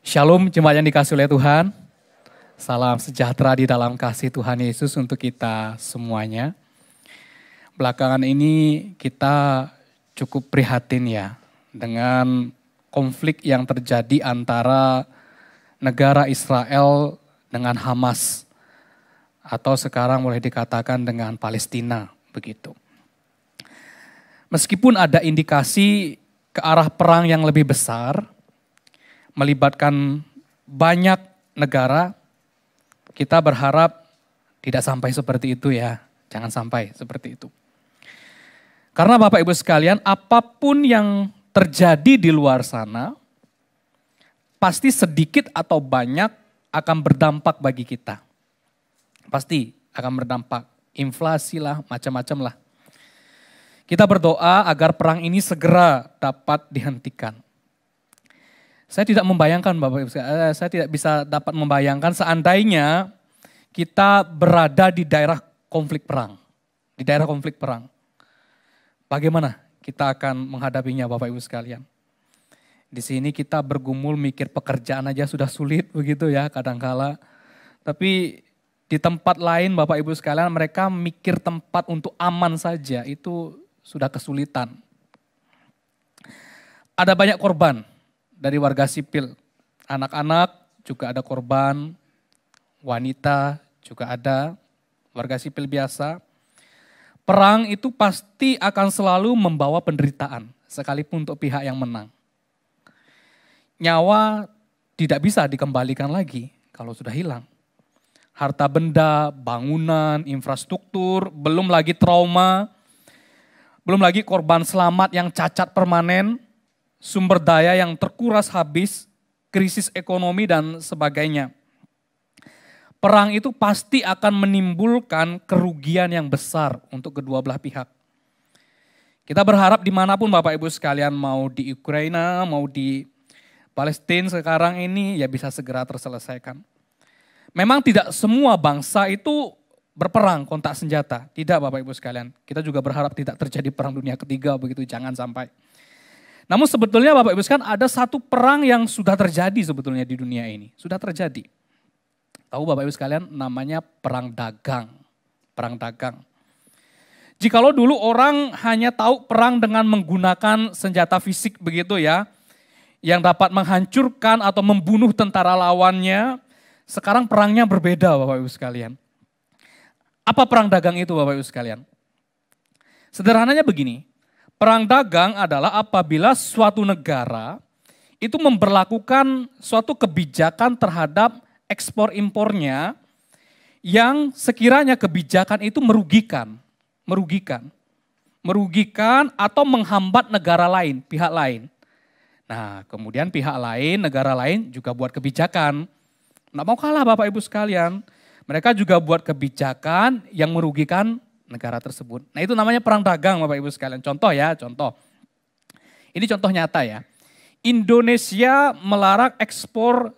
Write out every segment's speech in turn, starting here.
Shalom jemaat yang dikasih oleh Tuhan. Salam sejahtera di dalam kasih Tuhan Yesus untuk kita semuanya. Belakangan ini kita cukup prihatin ya dengan konflik yang terjadi antara negara Israel dengan Hamas. Atau sekarang boleh dikatakan dengan Palestina begitu. Meskipun ada indikasi ke arah perang yang lebih besar, melibatkan banyak negara, kita berharap tidak sampai seperti itu ya. Jangan sampai seperti itu. Karena Bapak Ibu sekalian, apapun yang terjadi di luar sana, pasti sedikit atau banyak akan berdampak bagi kita. Pasti akan berdampak. Inflasi lah, macam-macam lah. Kita berdoa agar perang ini segera dapat dihentikan. Saya tidak membayangkan Bapak Ibu, saya tidak bisa dapat membayangkan seandainya kita berada di daerah konflik perang. Di daerah konflik perang. Bagaimana kita akan menghadapinya Bapak Ibu sekalian? Di sini kita bergumul mikir pekerjaan aja sudah sulit begitu ya kadangkala. Tapi di tempat lain Bapak Ibu sekalian mereka mikir tempat untuk aman saja itu sudah kesulitan. Ada banyak korban dari warga sipil, anak-anak juga ada korban, wanita juga ada, warga sipil biasa. Perang itu pasti akan selalu membawa penderitaan, sekalipun untuk pihak yang menang. Nyawa tidak bisa dikembalikan lagi kalau sudah hilang. Harta benda, bangunan, infrastruktur, belum lagi trauma, belum lagi korban selamat yang cacat permanen, sumber daya yang terkuras habis, krisis ekonomi dan sebagainya. Perang itu pasti akan menimbulkan kerugian yang besar untuk kedua belah pihak. Kita berharap dimanapun Bapak Ibu sekalian, mau di Ukraina, mau di Palestina sekarang ini ya bisa segera terselesaikan. Memang tidak semua bangsa itu berperang kontak senjata. Tidak Bapak Ibu sekalian, kita juga berharap tidak terjadi perang dunia ketiga begitu, jangan sampai. Namun sebetulnya Bapak Ibu sekalian ada satu perang yang sudah terjadi sebetulnya di dunia ini. Sudah terjadi. Tahu Bapak Ibu sekalian namanya perang dagang. Perang dagang. Jikalau dulu orang hanya tahu perang dengan menggunakan senjata fisik begitu ya. Yang dapat menghancurkan atau membunuh tentara lawannya. Sekarang perangnya berbeda Bapak Ibu sekalian. Apa perang dagang itu Bapak Ibu sekalian? Sederhananya begini. Perang dagang adalah apabila suatu negara itu memberlakukan suatu kebijakan terhadap ekspor impornya yang sekiranya kebijakan itu merugikan atau menghambat negara lain, pihak lain. Nah, kemudian pihak lain, negara lain juga buat kebijakan. Nggak mau kalah Bapak Ibu sekalian. Mereka juga buat kebijakan yang merugikan negara tersebut. Nah itu namanya perang dagang Bapak Ibu sekalian. Contoh ya, contoh. Ini contoh nyata ya. Indonesia melarang ekspor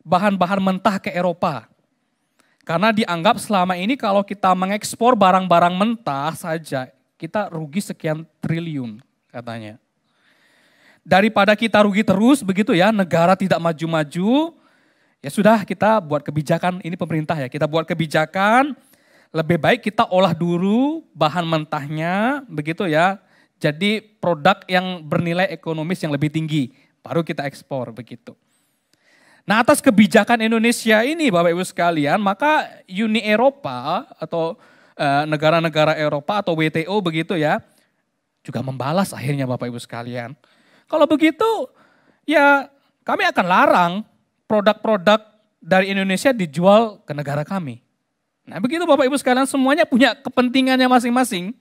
bahan-bahan mentah ke Eropa. Karena dianggap selama ini kalau kita mengekspor barang-barang mentah saja, kita rugi sekian triliun katanya. Daripada kita rugi terus begitu ya, negara tidak maju-maju, ya sudah kita buat kebijakan, ini pemerintah ya, kita buat kebijakan, lebih baik kita olah dulu bahan mentahnya, begitu ya. Jadi produk yang bernilai ekonomis yang lebih tinggi, baru kita ekspor begitu. Nah atas kebijakan Indonesia ini Bapak Ibu sekalian, maka Uni Eropa atau negara-negara Eropa atau WTO begitu ya, juga membalas akhirnya Bapak Ibu sekalian. Kalau begitu ya kami akan larang produk-produk dari Indonesia dijual ke negara kami. Nah begitu Bapak Ibu sekalian, semuanya punya kepentingannya masing-masing.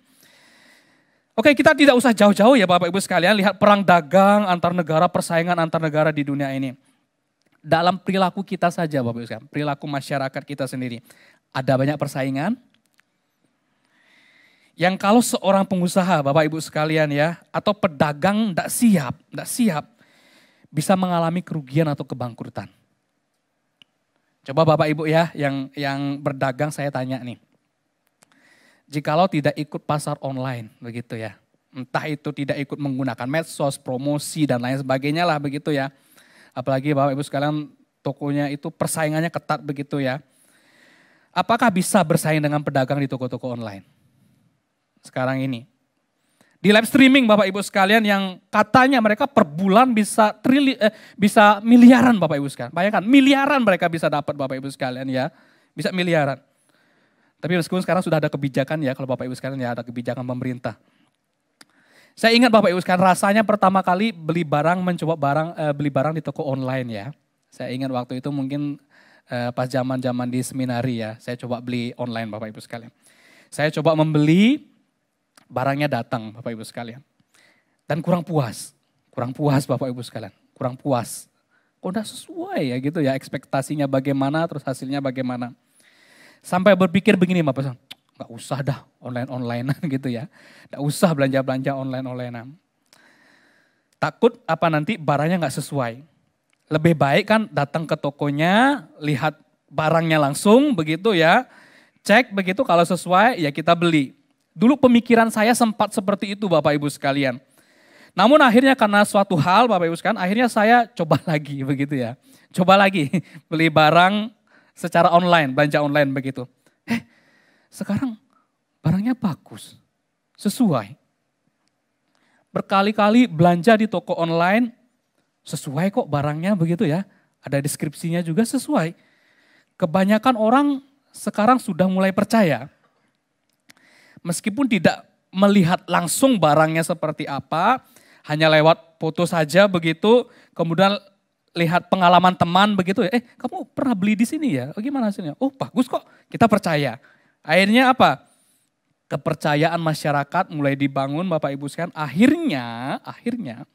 Oke, kita tidak usah jauh-jauh ya Bapak Ibu sekalian, lihat perang dagang antar negara, persaingan antar negara di dunia ini. Dalam perilaku kita saja Bapak Ibu sekalian, perilaku masyarakat kita sendiri. Ada banyak persaingan. Yang kalau seorang pengusaha Bapak Ibu sekalian ya, atau pedagang tidak siap, bisa mengalami kerugian atau kebangkrutan. Coba Bapak Ibu ya yang berdagang saya tanya nih. Jikalau tidak ikut pasar online begitu ya. Entah itu tidak ikut menggunakan medsos, promosi dan lain sebagainya lah begitu ya. Apalagi Bapak Ibu sekalian tokonya itu persaingannya ketat begitu ya. Apakah bisa bersaing dengan pedagang di toko-toko online? Sekarang ini. Di live streaming Bapak Ibu sekalian yang katanya mereka per bulan bisa miliaran Bapak Ibu sekalian. Bayangkan miliaran mereka bisa dapat Bapak Ibu sekalian ya. Bisa miliaran. Tapi meskipun sekarang sudah ada kebijakan ya, kalau Bapak Ibu sekalian ya ada kebijakan pemerintah. Saya ingat Bapak Ibu sekalian rasanya pertama kali beli barang di toko online ya. Saya ingat waktu itu mungkin pas zaman-zaman di seminari ya, saya coba beli online Bapak Ibu sekalian. Saya coba membeli, barangnya datang Bapak Ibu sekalian. Dan kurang puas Bapak Ibu sekalian, kurang puas. Kok udah sesuai ya gitu ya, ekspektasinya bagaimana, terus hasilnya bagaimana. Sampai berpikir begini Bapak, nggak usah dah online-onlinean gitu ya. Nggak usah belanja-belanja online-onlinean. Takut apa nanti barangnya nggak sesuai. Lebih baik kan datang ke tokonya, lihat barangnya langsung begitu ya. Cek begitu kalau sesuai ya kita beli. Dulu pemikiran saya sempat seperti itu Bapak Ibu sekalian. Namun akhirnya karena suatu hal Bapak Ibu sekalian, akhirnya saya coba lagi begitu ya. Coba lagi beli barang secara online, belanja online begitu. Sekarang barangnya bagus, sesuai. Berkali-kali belanja di toko online, sesuai kok barangnya begitu ya. Ada deskripsinya juga sesuai. Kebanyakan orang sekarang sudah mulai percaya. Meskipun tidak melihat langsung barangnya seperti apa, hanya lewat foto saja begitu, kemudian lihat pengalaman teman begitu ya, kamu pernah beli di sini ya, gimana hasilnya? Oh bagus kok, kita percaya. Akhirnya apa? Kepercayaan masyarakat mulai dibangun Bapak Ibu sekalian, akhirnya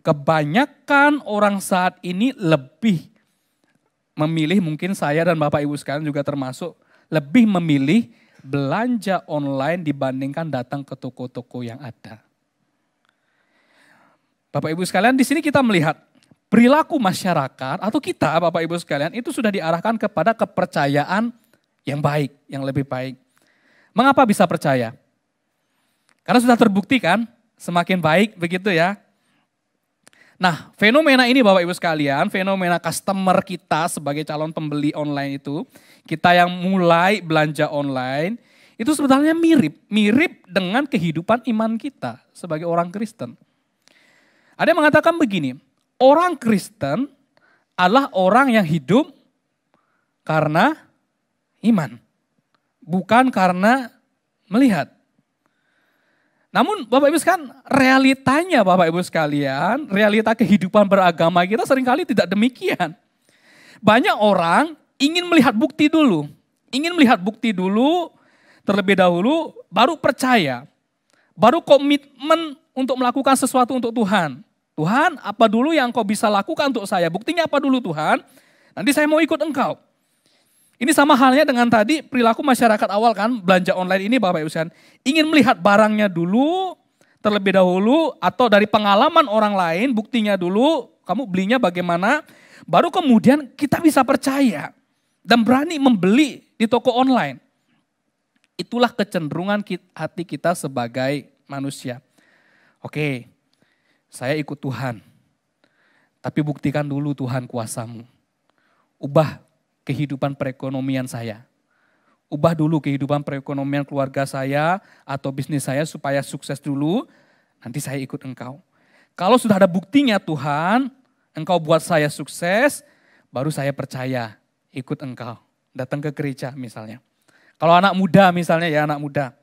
kebanyakan orang saat ini lebih memilih, mungkin saya dan Bapak Ibu sekalian juga termasuk, lebih memilih belanja online dibandingkan datang ke toko-toko yang ada. Bapak Ibu sekalian, di sini kita melihat perilaku masyarakat atau kita Bapak Ibu sekalian itu sudah diarahkan kepada kepercayaan yang baik, yang lebih baik. Mengapa bisa percaya? Karena sudah terbukti kan, semakin baik begitu ya. Nah, fenomena ini Bapak Ibu sekalian, fenomena customer kita sebagai calon pembeli online itu, kita yang mulai belanja online, itu sebenarnya mirip dengan kehidupan iman kita sebagai orang Kristen. Ada yang mengatakan begini, orang Kristen adalah orang yang hidup karena iman, bukan karena melihat. Namun Bapak Ibu sekalian, realitanya Bapak Ibu sekalian, realita kehidupan beragama kita seringkali tidak demikian. Banyak orang ingin melihat bukti dulu, terlebih dahulu baru percaya, baru komitmen untuk melakukan sesuatu untuk Tuhan. Tuhan, apa dulu yang Engkau bisa lakukan untuk saya? Buktinya apa dulu Tuhan? Nanti saya mau ikut Engkau. Ini sama halnya dengan tadi perilaku masyarakat awal kan, belanja online ini Bapak Ibu sekalian. Ingin melihat barangnya dulu, terlebih dahulu, atau dari pengalaman orang lain, buktinya dulu, kamu belinya bagaimana, baru kemudian kita bisa percaya dan berani membeli di toko online. Itulah kecenderungan hati kita sebagai manusia. Oke, saya ikut Tuhan, tapi buktikan dulu Tuhan kuasamu. Ubah kehidupan perekonomian saya. Ubah dulu kehidupan perekonomian keluarga saya atau bisnis saya supaya sukses dulu, nanti saya ikut Engkau. Kalau sudah ada buktinya Tuhan, Engkau buat saya sukses, baru saya percaya ikut Engkau. Datang ke gereja misalnya. Kalau anak muda misalnya ya anak muda.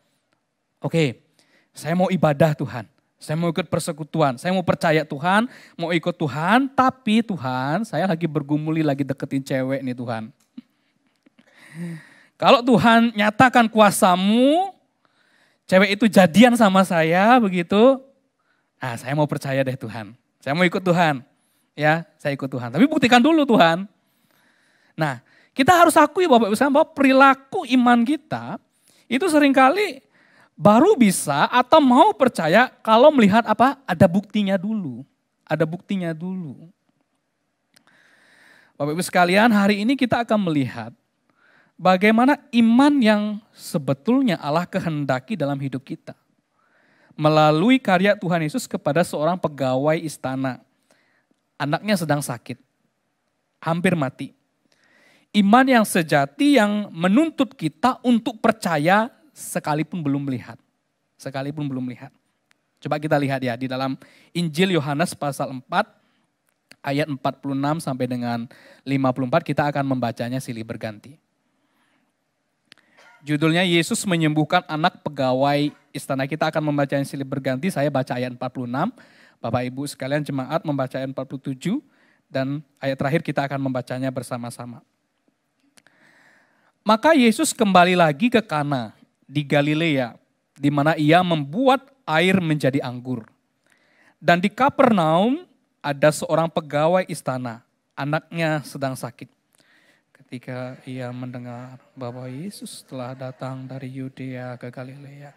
Oke, saya mau ibadah Tuhan. Saya mau ikut persekutuan, saya mau percaya Tuhan, mau ikut Tuhan, tapi Tuhan saya lagi bergumuli, lagi deketin cewek nih Tuhan. Kalau Tuhan nyatakan kuasamu, cewek itu jadian sama saya begitu, nah saya mau percaya deh Tuhan, saya mau ikut Tuhan. Ya, saya ikut Tuhan, tapi buktikan dulu Tuhan. Nah, kita harus akui Bapak Ibu sekalian bahwa perilaku iman kita itu seringkali baru bisa atau mau percaya kalau melihat apa? Ada buktinya dulu. Ada buktinya dulu. Bapak Ibu sekalian, hari ini kita akan melihat bagaimana iman yang sebetulnya Allah kehendaki dalam hidup kita. Melalui karya Tuhan Yesus kepada seorang pegawai istana. Anaknya sedang sakit. hampir mati. Iman yang sejati yang menuntut kita untuk percaya sekalipun belum melihat. Sekalipun belum melihat. Coba kita lihat ya di dalam Injil Yohanes pasal 4 ayat 46 sampai dengan 54 kita akan membacanya silih berganti. Judulnya Yesus menyembuhkan anak pegawai istana. Kita akan membacanya silih berganti. Saya baca ayat 46. Bapak Ibu sekalian jemaat membaca ayat 47. Dan ayat terakhir kita akan membacanya bersama-sama. Maka Yesus kembali lagi ke Kana di Galilea, di mana ia membuat air menjadi anggur. Dan di Kapernaum ada seorang pegawai istana, anaknya sedang sakit. Ketika ia mendengar bahwa Yesus telah datang dari Yudea ke Galilea,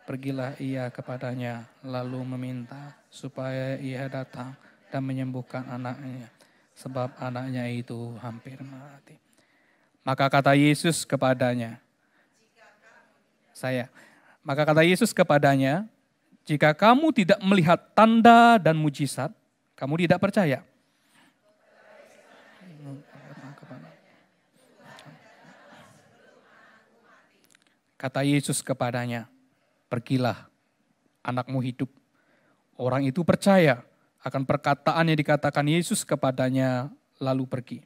pergilah ia kepadanya lalu meminta supaya ia datang dan menyembuhkan anaknya, sebab anaknya itu hampir mati. Maka kata Yesus kepadanya, jika kamu tidak melihat tanda dan mujizat, kamu tidak percaya. Kata Yesus kepadanya, pergilah, anakmu hidup. Orang itu percaya akan perkataan yang dikatakan Yesus kepadanya, lalu pergi.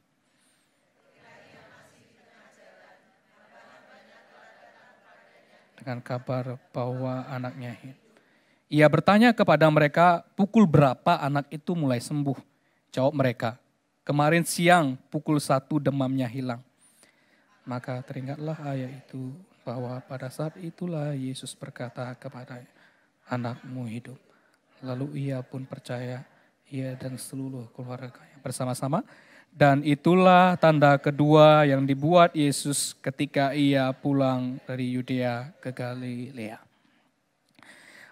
Dengan kabar bahwa anaknya hidup. Ia bertanya kepada mereka, pukul berapa anak itu mulai sembuh? Jawab mereka, kemarin siang pukul 1 demamnya hilang. Maka teringatlah ayat itu, bahwa pada saat itulah Yesus berkata kepadanya, anakmu hidup. Lalu ia pun percaya, ia dan seluruh keluarganya bersama-sama. Dan itulah tanda kedua yang dibuat Yesus ketika ia pulang dari Yudea ke Galilea.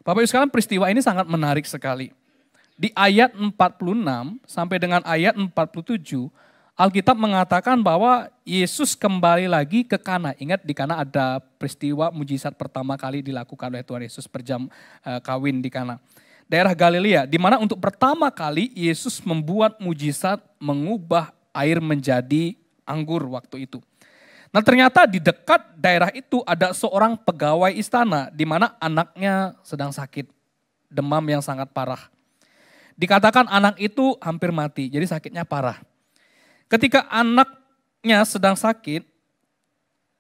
Bapak Ibu sekalian, peristiwa ini sangat menarik sekali. Di ayat 46 sampai dengan ayat 47, Alkitab mengatakan bahwa Yesus kembali lagi ke Kana. Ingat di Kana ada peristiwa mujizat pertama kali dilakukan oleh Tuhan Yesus perjam kawin di Kana. Daerah Galilea, di mana untuk pertama kali Yesus membuat mujizat mengubah air menjadi anggur waktu itu. Nah ternyata di dekat daerah itu ada seorang pegawai istana di mana anaknya sedang sakit, demam yang sangat parah. Dikatakan anak itu hampir mati, jadi sakitnya parah. Ketika anaknya sedang sakit,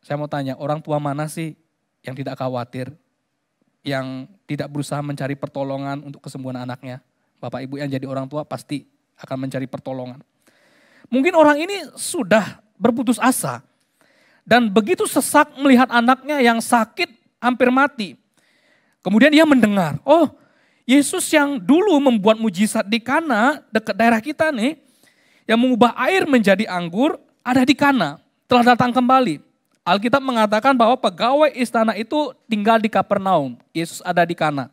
saya mau tanya, orang tua mana sih yang tidak khawatir, yang tidak berusaha mencari pertolongan untuk kesembuhan anaknya? Bapak Ibu yang jadi orang tua pasti akan mencari pertolongan. Mungkin orang ini sudah berputus asa dan begitu sesak melihat anaknya yang sakit hampir mati. Kemudian dia mendengar, oh Yesus yang dulu membuat mujizat di Kana dekat daerah kita nih, yang mengubah air menjadi anggur ada di Kana, telah datang kembali. Alkitab mengatakan bahwa pegawai istana itu tinggal di Kapernaum, Yesus ada di Kana.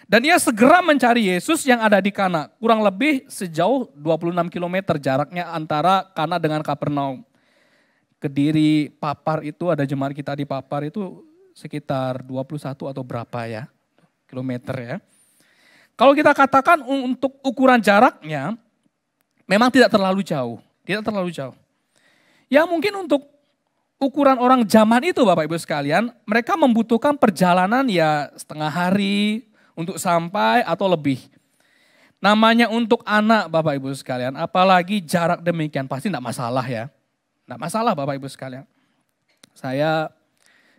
Dan ia segera mencari Yesus yang ada di Kana, kurang lebih sejauh 26 km jaraknya antara Kana dengan Kapernaum. Kediri Papar itu ada jemaat kita di Papar itu sekitar 21 atau berapa ya, kilometer ya. Kalau kita katakan untuk ukuran jaraknya, memang tidak terlalu jauh, Ya mungkin untuk ukuran orang zaman itu Bapak Ibu sekalian, mereka membutuhkan perjalanan ya setengah hari untuk sampai atau lebih. Namanya untuk anak Bapak Ibu sekalian, apalagi jarak demikian pasti tidak masalah ya. Tidak masalah Bapak Ibu sekalian. Saya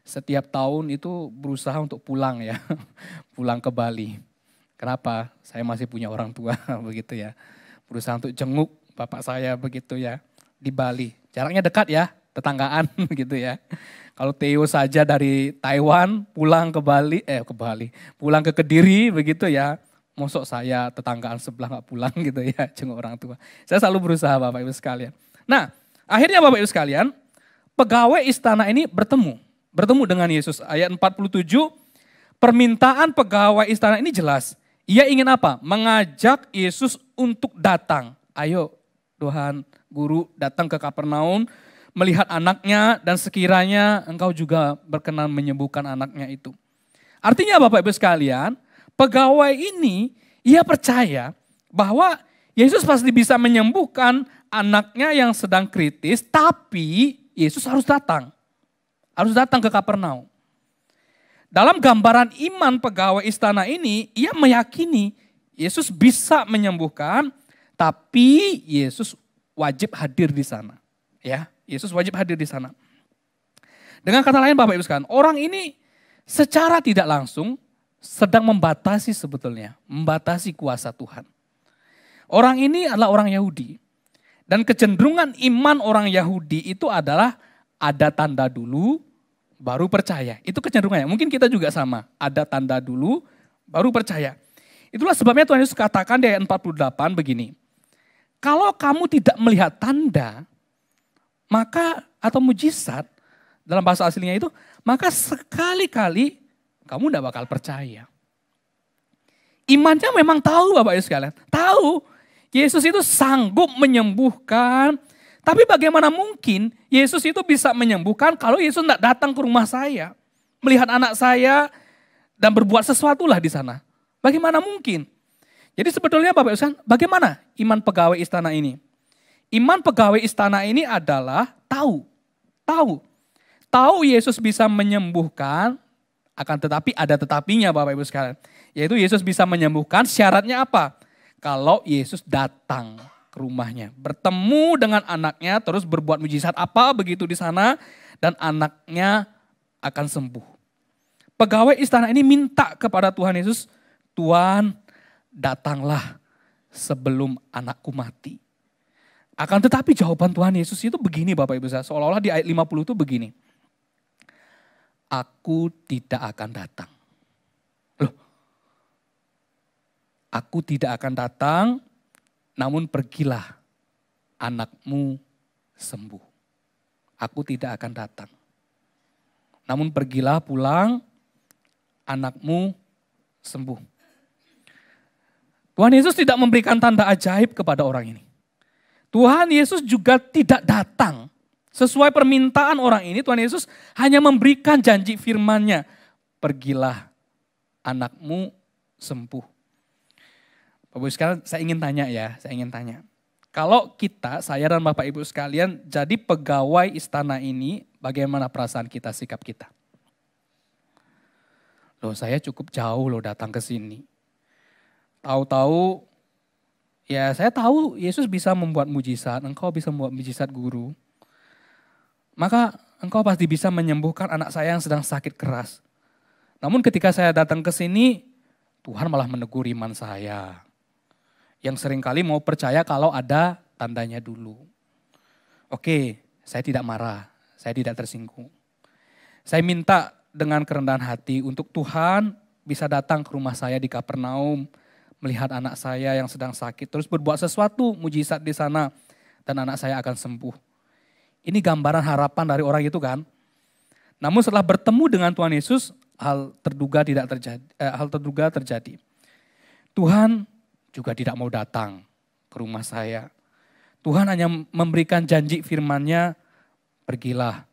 setiap tahun itu berusaha untuk pulang ya, pulang ke Bali. Kenapa? Saya masih punya orang tua begitu ya. Berusaha untuk jenguk bapak saya begitu ya di Bali. Jaraknya dekat ya, tetanggaan gitu ya. Kalau Theo saja dari Taiwan pulang ke Bali, pulang ke Kediri begitu ya. Mosok saya tetanggaan sebelah gak pulang gitu ya, jenguk orang tua. Saya selalu berusaha Bapak Ibu sekalian. Nah, akhirnya Bapak Ibu sekalian, pegawai istana ini bertemu dengan Yesus. Ayat 47, permintaan pegawai istana ini jelas. Ia ingin apa? Mengajak Yesus untuk datang. Ayo Tuhan Guru datang ke Kapernaum, melihat anaknya dan sekiranya engkau juga berkenan menyembuhkan anaknya itu. Artinya Bapak Ibu sekalian, pegawai ini ia percaya bahwa Yesus pasti bisa menyembuhkan anaknya yang sedang kritis, tapi Yesus harus datang. Harus datang ke Kapernaum. Dalam gambaran iman pegawai istana ini, ia meyakini Yesus bisa menyembuhkan, tapi Yesus wajib hadir di sana. Ya, Yesus wajib hadir di sana. Dengan kata lain Bapak Ibu sekalian, orang ini secara tidak langsung sedang membatasi sebetulnya, membatasi kuasa Tuhan. Orang ini adalah orang Yahudi. Dan kecenderungan iman orang Yahudi itu adalah ada tanda dulu, baru percaya. Itu kecenderungannya. Mungkin kita juga sama. Ada tanda dulu, baru percaya. Itulah sebabnya Tuhan Yesus katakan di ayat 48 begini. Kalau kamu tidak melihat tanda, maka atau mujizat, dalam bahasa aslinya itu, maka sekali-kali kamu tidak bakal percaya. Imannya memang tahu Bapak Ibu sekalian. Tahu. Yesus itu sanggup menyembuhkan. Tapi bagaimana mungkin Yesus itu bisa menyembuhkan kalau Yesus tidak datang ke rumah saya. Melihat anak saya dan berbuat sesuatu lah di sana. Bagaimana mungkin? Jadi sebetulnya Bapak Ibu sekalian, bagaimana iman pegawai istana ini? Iman pegawai istana ini adalah tahu. Tahu Yesus bisa menyembuhkan, akan tetapi ada tetapinya Bapak Ibu sekalian. Yaitu Yesus bisa menyembuhkan, syaratnya apa? Kalau Yesus datang ke rumahnya, bertemu dengan anaknya, terus berbuat mujizat apa begitu di sana, dan anaknya akan sembuh. Pegawai istana ini minta kepada Tuhan Yesus, Tuhan datanglah sebelum anakku mati. Akan tetapi jawaban Tuhan Yesus itu begini Bapak Ibu, seolah-olah di ayat 50 itu begini. Aku tidak akan datang. Aku tidak akan datang, namun pergilah, anakmu sembuh. Aku tidak akan datang. Namun pergilah pulang, anakmu sembuh. Tuhan Yesus tidak memberikan tanda ajaib kepada orang ini. Tuhan Yesus juga tidak datang. Sesuai permintaan orang ini, Tuhan Yesus hanya memberikan janji firman-Nya. Pergilah, anakmu sembuh. Bapak Ibu sekalian, saya ingin tanya. Kalau kita, saya dan Bapak Ibu sekalian jadi pegawai istana ini, bagaimana perasaan kita, sikap kita? Loh saya cukup jauh loh datang ke sini. Tahu-tahu, ya saya tahu Yesus bisa membuat mujizat, engkau bisa membuat mujizat guru. Maka engkau pasti bisa menyembuhkan anak saya yang sedang sakit keras. Namun ketika saya datang ke sini, Tuhan malah menegur iman saya. Yang seringkali mau percaya kalau ada tandanya dulu. Oke, saya tidak marah, saya tidak tersinggung. Saya minta dengan kerendahan hati untuk Tuhan bisa datang ke rumah saya di Kapernaum, melihat anak saya yang sedang sakit, terus berbuat sesuatu mujizat di sana, dan anak saya akan sembuh. Ini gambaran harapan dari orang itu kan. Namun setelah bertemu dengan Tuhan Yesus, hal terduga terjadi. Tuhan juga tidak mau datang ke rumah saya. Tuhan hanya memberikan janji firman-Nya, pergilah,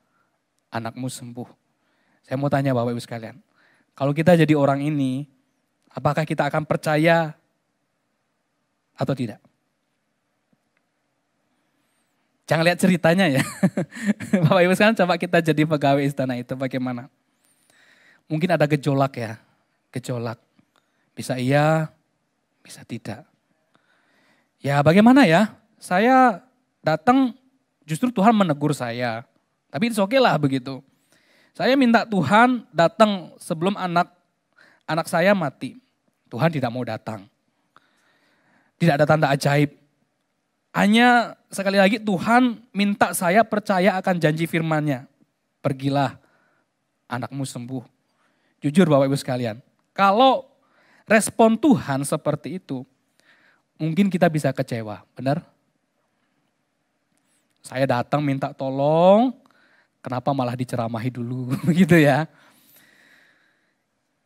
anakmu sembuh. Saya mau tanya Bapak Ibu sekalian, kalau kita jadi orang ini, apakah kita akan percaya atau tidak? Jangan lihat ceritanya ya. Bapak Ibu sekalian, coba kita jadi pegawai istana itu bagaimana? Mungkin ada gejolak ya, gejolak. Bisa iya, bisa tidak. Ya bagaimana ya, saya datang justru Tuhan menegur saya. Tapi itu oke lah begitu. Saya minta Tuhan datang sebelum anak saya mati. Tuhan tidak mau datang. Tidak ada tanda ajaib. Hanya sekali lagi Tuhan minta saya percaya akan janji firman-Nya. Pergilah, anakmu sembuh. Jujur Bapak Ibu sekalian, kalau respon Tuhan seperti itu, mungkin kita bisa kecewa, benar? Saya datang minta tolong, kenapa malah diceramahi dulu, gitu ya.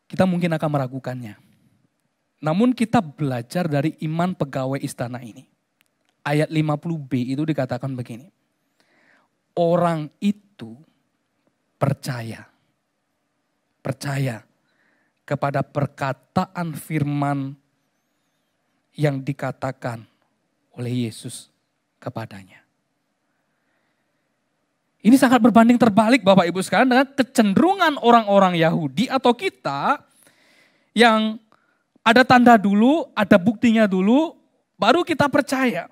Kita mungkin akan meragukannya. Namun kita belajar dari iman pegawai istana ini. Ayat 50b itu dikatakan begini. Orang itu percaya kepada perkataan firman yang dikatakan oleh Yesus kepadanya. Ini sangat berbanding terbalik Bapak Ibu sekalian dengan kecenderungan orang-orang Yahudi atau kita yang ada tanda dulu, ada buktinya dulu, baru kita percaya.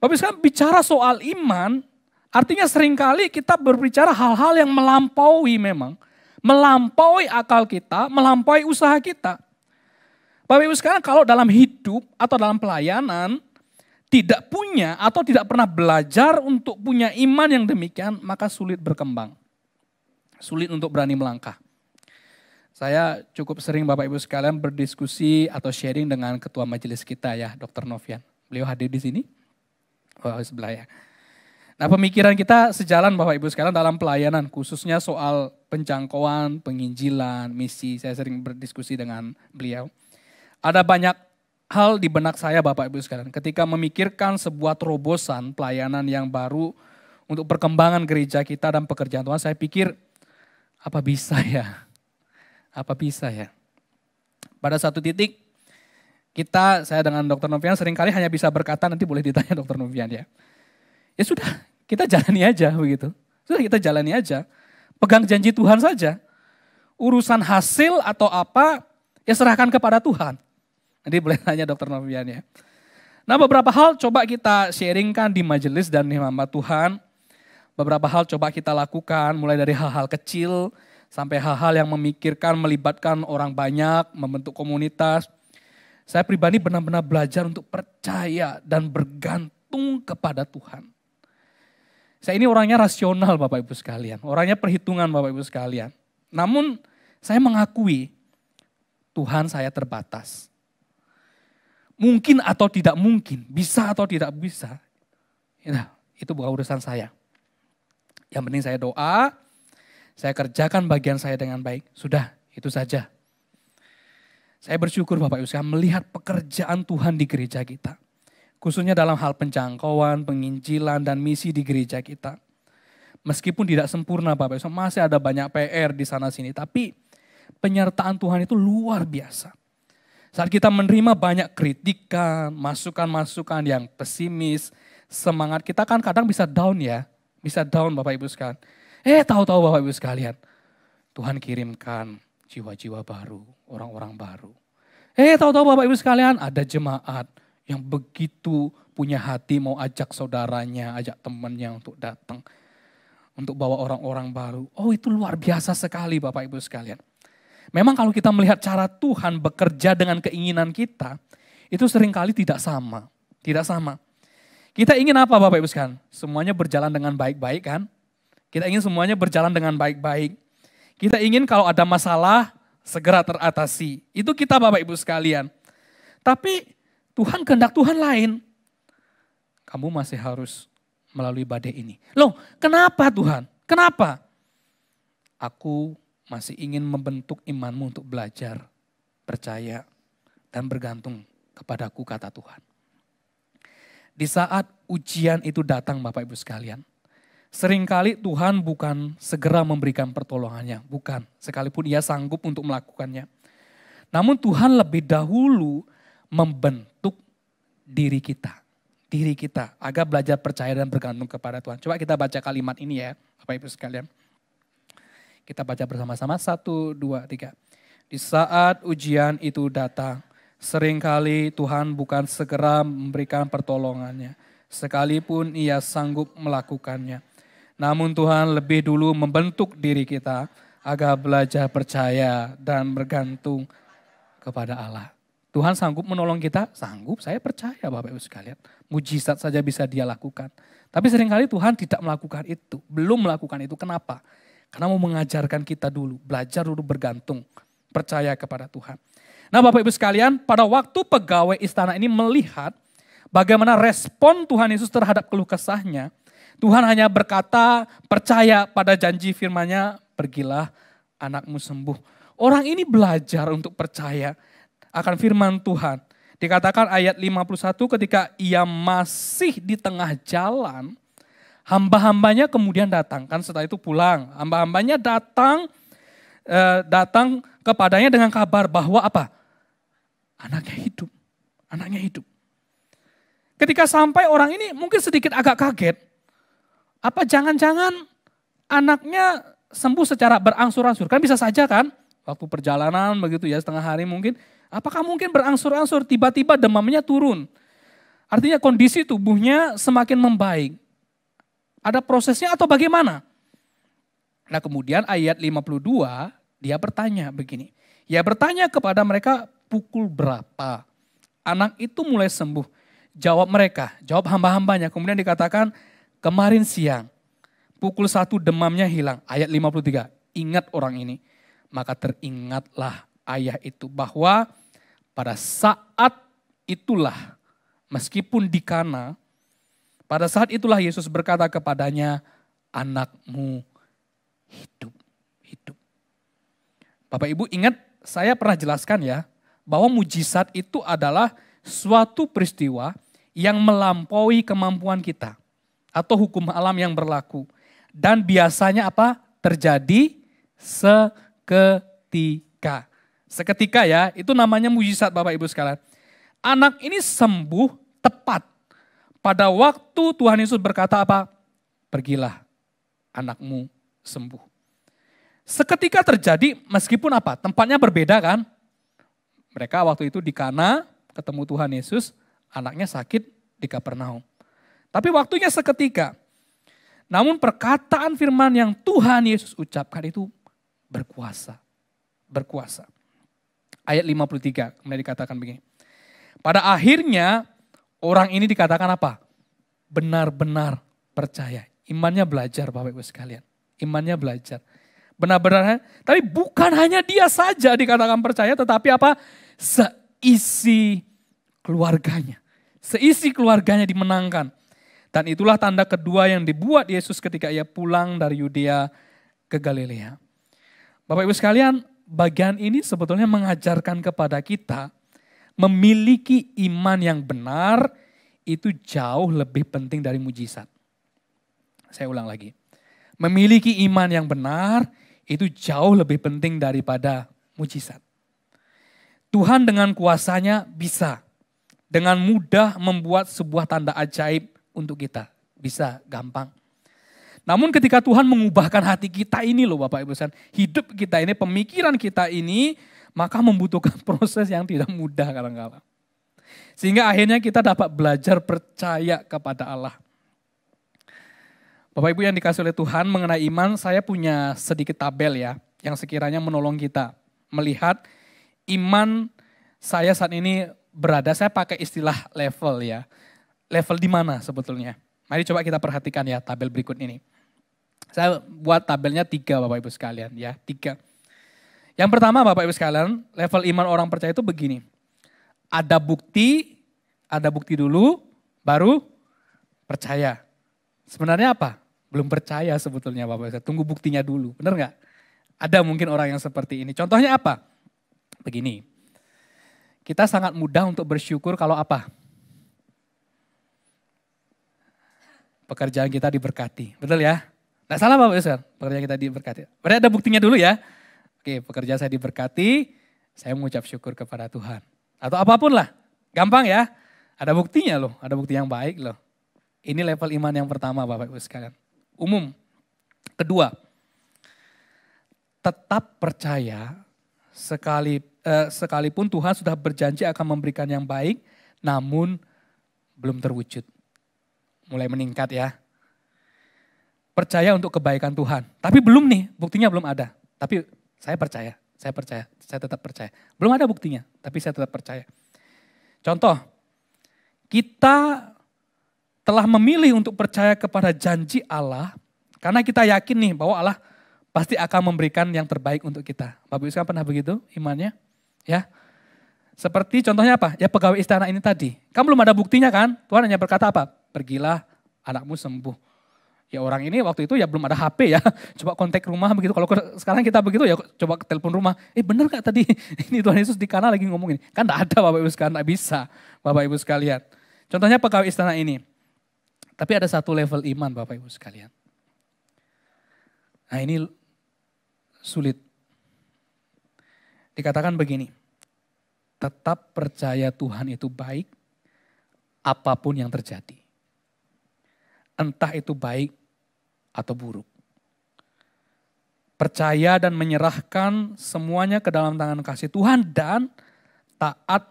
Bapak Ibu sekalian bicara soal iman, artinya seringkali kita berbicara hal-hal yang melampaui memang. Melampaui akal kita, melampaui usaha kita. Bapak Ibu sekalian kalau dalam hidup atau dalam pelayanan, tidak punya atau tidak pernah belajar untuk punya iman yang demikian, maka sulit berkembang. Sulit untuk berani melangkah. Saya cukup sering Bapak Ibu sekalian berdiskusi atau sharing dengan ketua majelis kita ya, Dr. Novian. Beliau hadir di sini. Oh, sebelah ya. Nah, pemikiran kita sejalan Bapak Ibu sekalian dalam pelayanan, khususnya soal penjangkauan, penginjilan, misi. Saya sering berdiskusi dengan beliau. Ada banyak hal di benak saya Bapak Ibu sekalian, ketika memikirkan sebuah terobosan pelayanan yang baru untuk perkembangan gereja kita dan pekerjaan Tuhan, saya pikir apa bisa ya? Apa bisa ya? Pada satu titik saya dengan Dr. Novian seringkali hanya bisa berkata, nanti boleh ditanya Dr. Novian ya. Ya sudah, kita jalani aja begitu. Sudah kita jalani aja. Pegang janji Tuhan saja. Urusan hasil atau apa, ya serahkan kepada Tuhan. Nanti boleh tanya Dr. Novian ya. Nah beberapa hal coba kita sharingkan di majelis dan di hamba Tuhan. Beberapa hal coba kita lakukan mulai dari hal-hal kecil sampai hal-hal yang memikirkan, melibatkan orang banyak, membentuk komunitas. Saya pribadi benar-benar belajar untuk percaya dan bergantung kepada Tuhan. Saya ini orangnya rasional Bapak Ibu sekalian. Orangnya perhitungan Bapak Ibu sekalian. Namun saya mengakui Tuhan saya terbatas. Mungkin atau tidak mungkin, bisa atau tidak bisa. Ya, itu bukan urusan saya. Yang penting saya doa, saya kerjakan bagian saya dengan baik. Sudah, itu saja. Saya bersyukur Bapak Ibu sekalian melihat pekerjaan Tuhan di gereja kita. Khususnya dalam hal penjangkauan, penginjilan, dan misi di gereja kita. Meskipun tidak sempurna Bapak Ibu, masih ada banyak PR di sana sini. Tapi penyertaan Tuhan itu luar biasa. Saat kita menerima banyak kritikan, masukan-masukan yang pesimis, semangat kita kan kadang bisa down ya. Bisa down Bapak Ibu sekalian. Tahu-tahu Bapak Ibu sekalian, Tuhan kirimkan jiwa-jiwa baru, orang-orang baru. Tahu-tahu Bapak Ibu sekalian, ada jemaat yang begitu punya hati mau ajak saudaranya, ajak temannya untuk datang. Untuk bawa orang-orang baru. Oh itu luar biasa sekali Bapak Ibu sekalian. Memang kalau kita melihat cara Tuhan bekerja dengan keinginan kita, itu seringkali tidak sama. Tidak sama. Kita ingin apa Bapak Ibu sekalian? Semuanya berjalan dengan baik-baik kan? Kita ingin semuanya berjalan dengan baik-baik. Kita ingin kalau ada masalah, segera teratasi. Itu kita Bapak Ibu sekalian. Tapi Tuhan kehendak Tuhan lain. Kamu masih harus melalui badai ini. Loh kenapa Tuhan? Kenapa? Aku masih ingin membentuk imanmu untuk belajar, percaya, dan bergantung kepadaku kata Tuhan. Di saat ujian itu datang Bapak Ibu sekalian, seringkali Tuhan bukan segera memberikan pertolongannya, bukan. Sekalipun ia sanggup untuk melakukannya. Namun Tuhan lebih dahulu membentuk diri kita agar belajar percaya dan bergantung kepada Tuhan. Coba kita baca kalimat ini ya Bapak Ibu sekalian. Kita baca bersama-sama, 1, 2, 3. Di saat ujian itu datang, seringkali Tuhan bukan segera memberikan pertolongannya, sekalipun ia sanggup melakukannya. Namun Tuhan lebih dulu membentuk diri kita agar belajar percaya dan bergantung kepada Allah. Tuhan sanggup menolong kita? Sanggup, saya percaya Bapak Ibu sekalian. Mujizat saja bisa dia lakukan. Tapi seringkali Tuhan tidak melakukan itu, belum melakukan itu. Kenapa? Karena mau mengajarkan kita dulu, belajar dulu bergantung, percaya kepada Tuhan. Nah Bapak Ibu sekalian, pada waktu pegawai istana ini melihat bagaimana respon Tuhan Yesus terhadap keluh kesahnya, Tuhan hanya berkata, percaya pada janji firman-Nya, pergilah anakmu sembuh. Orang ini belajar untuk percaya akan firman Tuhan. Dikatakan ayat 51 ketika ia masih di tengah jalan, hamba-hambanya kemudian datang, kan setelah itu pulang. Hamba-hambanya datang kepadanya dengan kabar bahwa apa? Anaknya hidup. Ketika sampai orang ini mungkin sedikit agak kaget. Apa jangan-jangan anaknya sembuh secara berangsur-angsur? Kan bisa saja kan, waktu perjalanan begitu ya setengah hari mungkin. Apakah mungkin berangsur-angsur tiba-tiba demamnya turun? Artinya kondisi tubuhnya semakin membaik. Ada prosesnya atau bagaimana? Nah kemudian ayat 52 dia bertanya begini. Dia bertanya kepada mereka pukul berapa anak itu mulai sembuh. Jawab mereka, jawab hamba-hambanya. Kemudian dikatakan kemarin siang pukul 1 demamnya hilang. Ayat 53, ingat orang ini. Maka teringatlah ayah itu bahwa pada saat itulah meskipun di Kana, pada saat itulah Yesus berkata kepadanya, anakmu hidup. Bapak Ibu ingat saya pernah jelaskan ya, bahwa mujizat itu adalah suatu peristiwa yang melampaui kemampuan kita. Atau hukum alam yang berlaku. Dan biasanya apa? Terjadi seketika. Seketika ya, itu namanya mujizat Bapak Ibu sekalian. Anak ini sembuh tepat. Pada waktu Tuhan Yesus berkata apa? Pergilah, anakmu sembuh. Seketika terjadi meskipun apa? Tempatnya berbeda kan? Mereka waktu itu di Kana ketemu Tuhan Yesus, anaknya sakit di Kapernaum. Tapi waktunya seketika. Namun perkataan firman yang Tuhan Yesus ucapkan itu berkuasa. Berkuasa. Ayat 53 kemudian dikatakan begini. Pada akhirnya orang ini dikatakan apa? Benar-benar percaya. Imannya belajar Bapak Ibu sekalian. Imannya belajar. Benar-benar, tapi bukan hanya dia saja dikatakan percaya, tetapi apa? Seisi keluarganya. Seisi keluarganya dimenangkan. Dan itulah tanda kedua yang dibuat Yesus ketika ia pulang dari Yudea ke Galilea. Bapak Ibu sekalian, bagian ini sebetulnya mengajarkan kepada kita memiliki iman yang benar itu jauh lebih penting dari mujizat. Saya ulang lagi. Memiliki iman yang benar itu jauh lebih penting daripada mujizat. Tuhan dengan kuasanya bisa dengan mudah membuat sebuah tanda ajaib untuk kita. Bisa gampang. Namun ketika Tuhan mengubahkan hati kita ini loh Bapak Ibu sekalian, hidup kita ini, pemikiran kita ini, maka membutuhkan proses yang tidak mudah kadang-kadang. Sehingga akhirnya kita dapat belajar percaya kepada Allah. Bapak Ibu yang dikasih oleh Tuhan mengenai iman, saya punya sedikit tabel ya, yang sekiranya menolong kita melihat iman saya saat ini berada, saya pakai istilah level ya. Level di mana sebetulnya? Mari coba kita perhatikan ya tabel berikut ini. Saya buat tabelnya 3 Bapak Ibu sekalian ya, 3. Yang pertama Bapak Ibu sekalian, level iman orang percaya itu begini. Ada bukti dulu, baru percaya. Sebenarnya apa? Belum percaya sebetulnya Bapak Ibu, tunggu buktinya dulu, benar nggak? Ada mungkin orang yang seperti ini. Contohnya apa? Begini, kita sangat mudah untuk bersyukur kalau apa? Pekerjaan kita diberkati, betul ya? Nggak salah Bapak Ibu, pekerjaan kita diberkati. Berarti ada buktinya dulu ya. Oke, pekerjaan saya diberkati, saya mengucap syukur kepada Tuhan. Atau apapun lah, gampang ya. Ada buktinya loh, ada bukti yang baik loh. Ini level iman yang pertama Bapak Ibu sekalian. Umum. Kedua, tetap percaya sekalipun Tuhan sudah berjanji akan memberikan yang baik, namun belum terwujud. Mulai meningkat ya. Percaya untuk kebaikan Tuhan. Tapi belum nih, buktinya belum ada. Tapi saya percaya, saya tetap percaya. Belum ada buktinya, tapi saya tetap percaya. Contoh, kita telah memilih untuk percaya kepada janji Allah, karena kita yakin nih bahwa Allah pasti akan memberikan yang terbaik untuk kita. Bapak Ibu sekalian pernah begitu imannya? Ya. Seperti contohnya apa? Ya pegawai istana ini tadi. Kan belum ada buktinya kan? Tuhan hanya berkata apa? Pergilah, anakmu sembuh. Ya orang ini waktu itu ya belum ada HP ya. Coba kontak rumah begitu. Kalau sekarang kita begitu ya coba telepon rumah. Bener gak tadi ini Tuhan Yesus di Kana lagi ngomongin. Kan gak ada Bapak Ibu sekalian, gak bisa Bapak Ibu sekalian. Contohnya pegawai istana ini. Tapi ada satu level iman Bapak Ibu sekalian. Nah ini sulit. Dikatakan begini. Tetap percaya Tuhan itu baik. apapun yang terjadi. Entah itu baik atau buruk. Percaya dan menyerahkan semuanya ke dalam tangan kasih Tuhan dan taat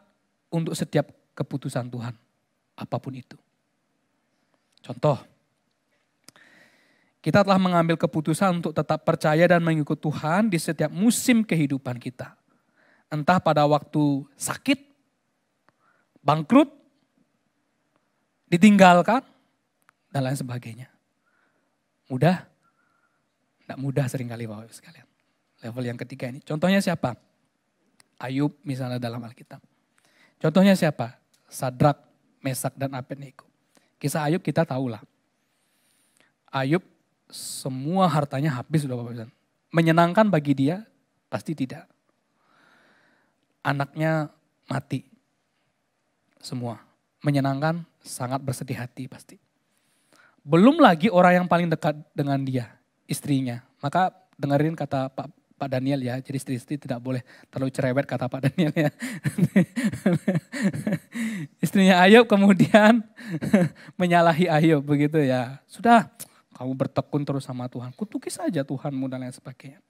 untuk setiap keputusan Tuhan. Apapun itu. Contoh, kita telah mengambil keputusan untuk tetap percaya dan mengikut Tuhan di setiap musim kehidupan kita. Entah pada waktu sakit, bangkrut, ditinggalkan, dan lain sebagainya. Mudah? Tidak mudah seringkali Bapak Ibu sekalian. Level yang ketiga ini. Contohnya siapa? Ayub misalnya dalam Alkitab. Contohnya siapa? Sadrak, Mesak, dan Abednego. Kisah Ayub kita tahulah. Ayub semua hartanya habis sudah Bapak Ibu. Menyenangkan bagi dia? Pasti tidak. Anaknya mati. Semua. Menyenangkan, sangat bersedih hati pasti. Belum lagi orang yang paling dekat dengan dia, istrinya. Maka dengerin kata Pak Daniel ya, jadi istri-istri tidak boleh terlalu cerewet kata Pak Daniel ya. Istrinya Ayub kemudian menyalahi Ayub begitu ya. Sudah, kamu bertekun terus sama Tuhan, kutuki saja Tuhanmu dan lain sebagainya.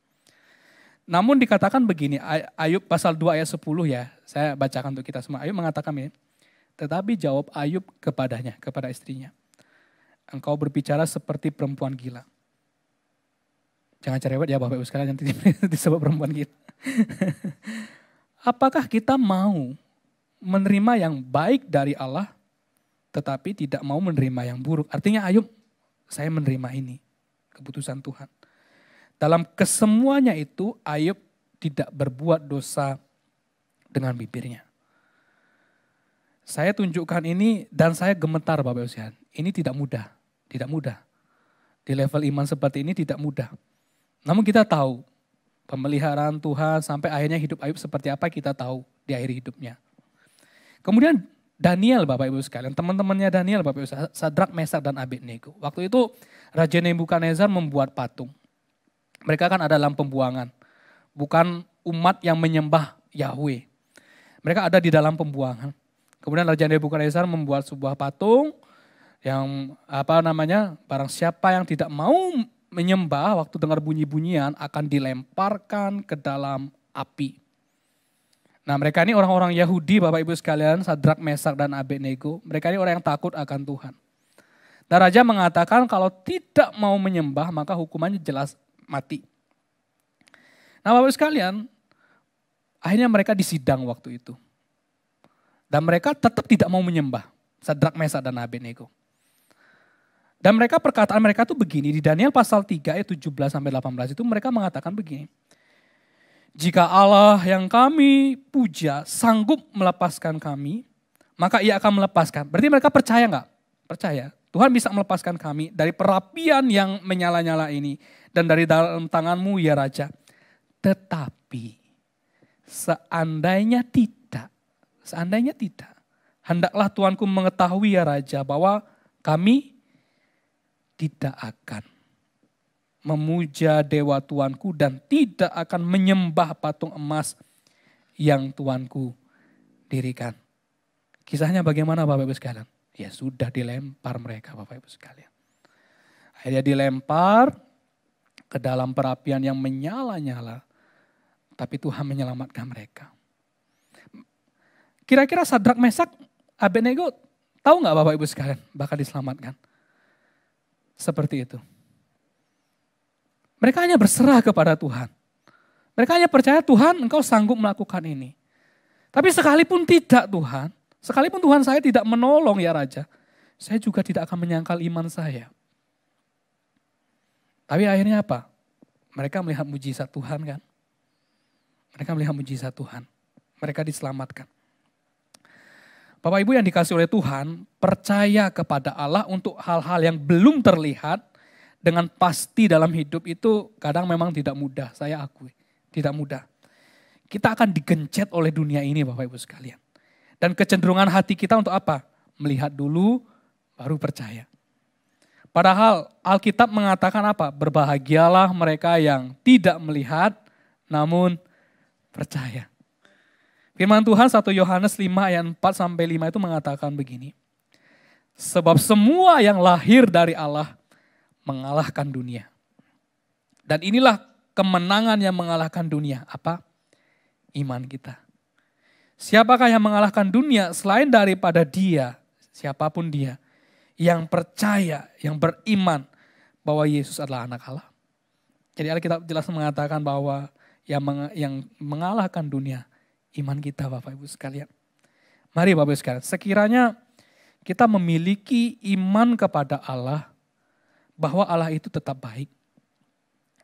Namun dikatakan begini, Ayub pasal 2 ayat 10 ya, saya bacakan untuk kita semua. Ayub mengatakan ini, tetapi jawab Ayub kepadanya, kepada istrinya. Engkau berbicara seperti perempuan gila. Jangan cerewet ya Bapak Ibu sekalian, nanti disebut perempuan gila. Apakah kita mau menerima yang baik dari Allah, tetapi tidak mau menerima yang buruk? Artinya Ayub, saya menerima ini, keputusan Tuhan. Dalam kesemuanya itu Ayub tidak berbuat dosa dengan bibirnya. Saya tunjukkan ini dan saya gemetar Bapak Ibu sekalian. Ini tidak mudah, tidak mudah. Di level iman seperti ini tidak mudah. Namun kita tahu pemeliharaan Tuhan sampai akhirnya hidup Ayub seperti apa kita tahu di akhir hidupnya. Kemudian Daniel Bapak Ibu sekalian, teman-temannya Daniel Bapak Ibu, Sadrak, Mesak, dan Abednego. Waktu itu Raja Nebukadnezar membuat patung. Mereka kan ada dalam pembuangan. Bukan umat yang menyembah Yahweh. Mereka ada di dalam pembuangan. Kemudian Raja Nebukadnezar membuat sebuah patung yang barang siapa yang tidak mau menyembah waktu dengar bunyi-bunyian akan dilemparkan ke dalam api. Nah mereka ini orang-orang Yahudi Bapak Ibu sekalian, Sadrak, Mesak, dan Abednego. Mereka ini orang yang takut akan Tuhan. Dan Raja mengatakan kalau tidak mau menyembah maka hukumannya jelas mati. Nah Bapak Ibu sekalian, akhirnya mereka disidang waktu itu. Dan mereka tetap tidak mau menyembah Sadrak, Mesak, dan Abednego. Dan perkataan mereka itu begini, di Daniel pasal 3 ayat 17-18 itu mereka mengatakan begini. Jika Allah yang kami puja sanggup melepaskan kami, maka ia akan melepaskan. Berarti mereka percaya enggak? Percaya. Tuhan bisa melepaskan kami dari perapian yang menyala-nyala ini. Dan dari dalam tanganmu ya Raja. Tetapi seandainya tidak, hendaklah Tuanku mengetahui ya Raja bahwa kami tidak akan memuja dewa Tuanku dan tidak akan menyembah patung emas yang Tuanku dirikan. Kisahnya bagaimana Bapak Ibu sekalian? Ya sudah dilempar mereka Bapak Ibu sekalian. Akhirnya dilempar ke dalam perapian yang menyala-nyala. Tapi Tuhan menyelamatkan mereka. Kira-kira Sadrak, Mesak, Abednego tahu nggak Bapak Ibu sekalian bakal diselamatkan? Seperti itu. Mereka hanya berserah kepada Tuhan. Mereka hanya percaya Tuhan engkau sanggup melakukan ini. Tapi sekalipun tidak Tuhan, sekalipun Tuhan saya tidak menolong ya Raja, saya juga tidak akan menyangkal iman saya. Tapi akhirnya apa? Mereka melihat mujizat Tuhan kan. Mereka melihat mujizat Tuhan. Mereka diselamatkan. Bapak Ibu yang dikasih oleh Tuhan, percaya kepada Allah untuk hal-hal yang belum terlihat dengan pasti dalam hidup itu kadang memang tidak mudah, saya akui. Tidak mudah. Kita akan digencet oleh dunia ini Bapak Ibu sekalian. Dan kecenderungan hati kita untuk apa? Melihat dulu, baru percaya. Padahal Alkitab mengatakan apa? Berbahagialah mereka yang tidak melihat, namun percaya. Firman Tuhan 1 Yohanes 5 ayat 4-5 itu mengatakan begini. Sebab semua yang lahir dari Allah mengalahkan dunia. Dan inilah kemenangan yang mengalahkan dunia. Apa? Iman kita. Siapakah yang mengalahkan dunia selain daripada Dia, siapapun Dia, yang percaya, yang beriman bahwa Yesus adalah anak Allah. Jadi Alkitab jelas mengatakan bahwa yang mengalahkan dunia, iman kita Bapak Ibu sekalian. Mari Bapak Ibu sekalian, sekiranya kita memiliki iman kepada Allah, bahwa Allah itu tetap baik.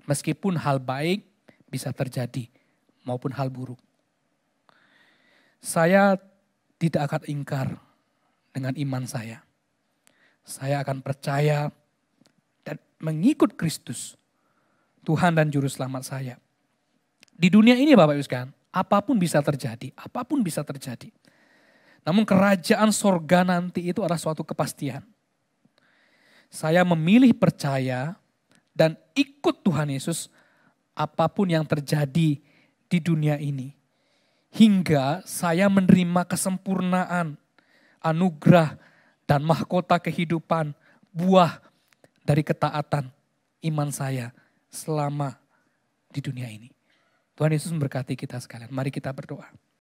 Meskipun hal baik bisa terjadi, maupun hal buruk. Saya tidak akan ingkar dengan iman saya. Saya akan percaya dan mengikut Kristus, Tuhan dan Juru Selamat saya. Di dunia ini Bapak Ibu sekalian, apapun bisa terjadi, apapun bisa terjadi. Namun kerajaan sorga nanti itu adalah suatu kepastian. Saya memilih percaya dan ikut Tuhan Yesus apapun yang terjadi di dunia ini. Hingga saya menerima kesempurnaan, anugerah dan mahkota kehidupan, buah dari ketaatan iman saya selama di dunia ini. Tuhan Yesus memberkati kita sekalian. Mari kita berdoa.